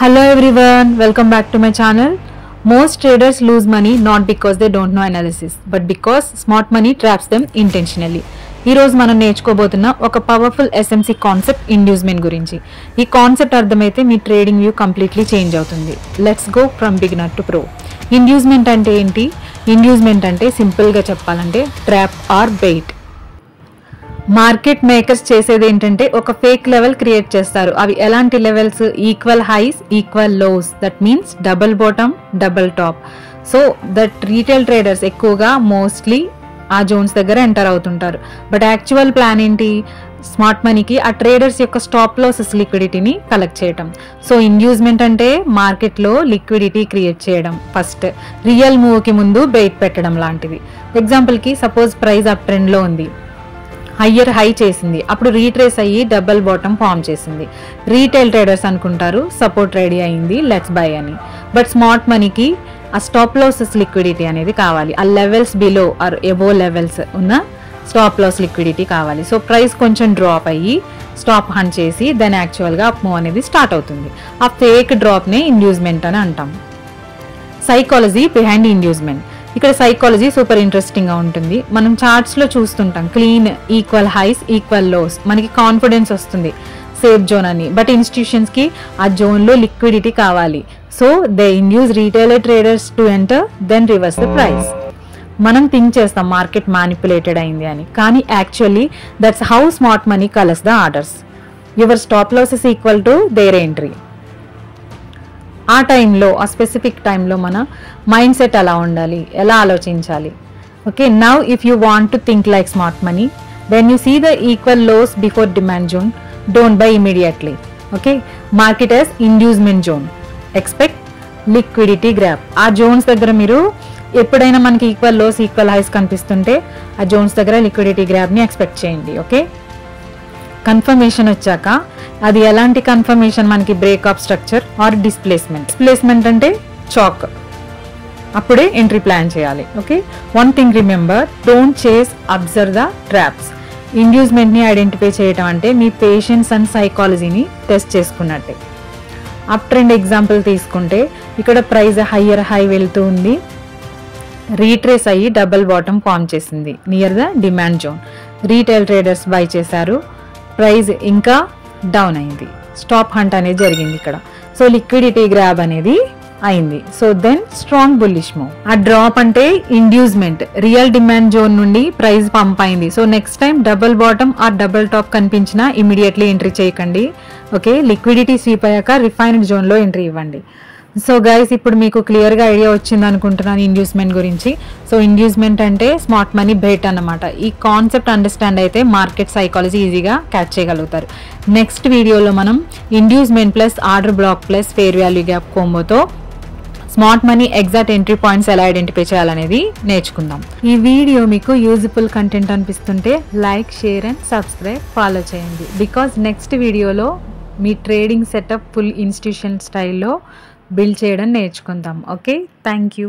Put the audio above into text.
Hello everyone, welcome back to my channel. Most traders lose money not because they don't know analysis, but because smart money traps them intentionally. ఈ రోజు మనం నేర్చుకోబోతున్న ఒక powerful SMC concept inducement గురించి. ఈ concept అర్థమైతే మీ trading view completely change అవుతుంది. Let's go from beginner to pro. Inducement అంటే ఏంటి? ఇండ్యూస్మెంట్ అంటే సింపుల్గా చెప్పాలంటే trap or bait. Market makers చేసేది ఏంటంటే ఒక ఫేక్ లెవెల్ క్రియేట్ చేస్తారు. అవి ఎలాంటి levels? Equal highs, equal lows, that means double bottom, double top. So that retail traders ఎక్కువగా మోస్ట్లీ ఆ జోన్స్ దగ్గర ఎంటర్ అవుతుంటారు. బట్ యాక్చువల్ ప్లాన్ ఏంటి? స్మార్ట్ మనీకి ఆ ట్రేడర్స్ యొక్క స్టాప్ లాసెస్ లిక్విడిటీని కలెక్ట్ చేయడం. సో ఇండ్యూస్మెంట్ అంటే మార్కెట్లో లిక్విడిటీ క్రియేట్ చేయడం. ఫస్ట్ రియల్ మూవ్కి ముందు బెయిట్ పెట్టడం లాంటిది. ఎగ్జాంపుల్కి సపోజ్ ప్రైస్ అప్ ట్రెండ్లో ఉంది, హయ్యర్ హై చేసింది, అప్పుడు రీట్రేస్ అయ్యి డబుల్ బాటమ్ ఫామ్ చేసింది. రీటైల్ ట్రేడర్స్ అనుకుంటారు సపోర్ట్ రెడీ అయింది, లెట్స్ బై అని. బట్ స్మార్ట్ మనీకి ఆ స్టాప్ లాసెస్ లిక్విడిటీ అనేది కావాలి. ఆ levels below or above levels ఉన్న స్టాప్ లాస్ లిక్విడిటీ కావాలి. సో ప్రైస్ కొంచెం డ్రాప్ అయ్యి స్టాప్ హంట్ చేసి దెన్ యాక్చువల్గా అప్ మూవ్ అనేది స్టార్ట్ అవుతుంది. ఆ ఫేక్ డ్రాప్నే ఇండ్యూస్మెంట్ అని అంటాం. Psychology behind inducement. ఇక్కడ సైకాలజీ సూపర్ ఇంట్రెస్టింగ్గా ఉంటుంది. మనం చార్ట్స్లో చూస్తుంటాం clean equal highs, equal lows, మనకి కాన్ఫిడెన్స్ వస్తుంది సేఫ్ జోన్ అని. బట్ ఇన్స్టిట్యూషన్స్కి ఆ జోన్లో లిక్విడిటీ కావాలి. So they induce retailer traders to enter, then reverse the price. మనం థింక్ చేస్తాం మార్కెట్ మ్యానిపులేటెడ్ అయింది అని, కానీ actually that's how smart money colours the orders. Your stop loss is equal to their entry. ఆ టైంలో, ఆ specific టైంలో మన మైండ్ సెట్ ఎలా ఉండాలి, ఎలా ఆలోచించాలి. Okay, now if you want to think like smart money, when you see the equal lows before demand zone, don't buy immediately. Okay, market as inducement zone, expect liquidity grab. ఆ zones దగ్గర మీరు ఎప్పుడైనా మనకి equal lows, equal highs కనిపిస్తుంటే ఆ zones దగ్గర liquidity గ్రాప్ని expect చేయండి. ఓకే, కన్ఫర్మేషన్ వచ్చాక అది ఎలాంటి కన్ఫర్మేషన్? మనకి break of structure or displacement. Displacement అంటే చాక్, అప్పుడే ఎంట్రీ ప్లాన్ చేయాలి. Okay, one thing remember, don't chase, observe the traps. ఇండ్యూస్మెంట్ని ఐడెంటిఫై చేయడం అంటే మీ పేషెన్స్ అండ్ సైకాలజీని టెస్ట్ చేసుకున్నట్టే. అప్ ట్రెండ్ ఎగ్జాంపుల్ తీసుకుంటే ఇక్కడ ప్రైస్ హయ్యర్ హై వెళ్తూ ఉంది, రీట్రేస్ అయ్యి డబుల్ బాటమ్ ఫామ్ చేసింది near the demand zone. Retail traders buy చేశారు, ప్రైస్ ఇంకా డౌన్ అయింది, స్టాప్ హంట్ అనేది జరిగింది ఇక్కడ. సో లిక్విడిటీ గ్రాబ్ అనేది అయింది. So then strong bullish move. ఆ డ్రాప్ అంటే ఇండ్యూస్మెంట్, రియల్ డిమాండ్ జోన్ నుండి ప్రైస్ పంప్ అయింది. So next time double bottom or double top కనిపించినా ఇమీడియట్లీ ఎంట్రీ చేయకండి. ఓకే, లిక్విడిటీ స్వీప్ అయ్యాక రిఫైన్డ్ జోన్లో ఎంట్రీ ఇవ్వండి. సో గైస్, ఇప్పుడు మీకు క్లియర్గా ఐడియా వచ్చింది అనుకుంటున్నాను ఇండ్యూస్మెంట్ గురించి. సో ఇండ్యూస్మెంట్ అంటే స్మార్ట్ మనీ బెట్ అన్నమాట. ఈ కాన్సెప్ట్ అండర్స్టాండ్ అయితే మార్కెట్ సైకాలజీ ఈజీగా క్యాచ్ చేయగలుగుతారు. నెక్స్ట్ వీడియోలో మనం inducement plus order block plus fair value gap కోంబోతో smart money exact entry points ఎలా ఐడెంటిఫై చేయాలనేది నేర్చుకుందాం. ఈ వీడియో మీకు యూజ్ఫుల్ కంటెంట్ అనిపిస్తుంటే like, share and subscribe, follow చేయండి. బికాజ్ నెక్స్ట్ వీడియోలో మీ ట్రేడింగ్ సెటప్ ఫుల్ ఇన్స్టిట్యూషన్ స్టైల్లో బిల్డ్ చేయడం నేర్చుకుందాం. Okay, thank you.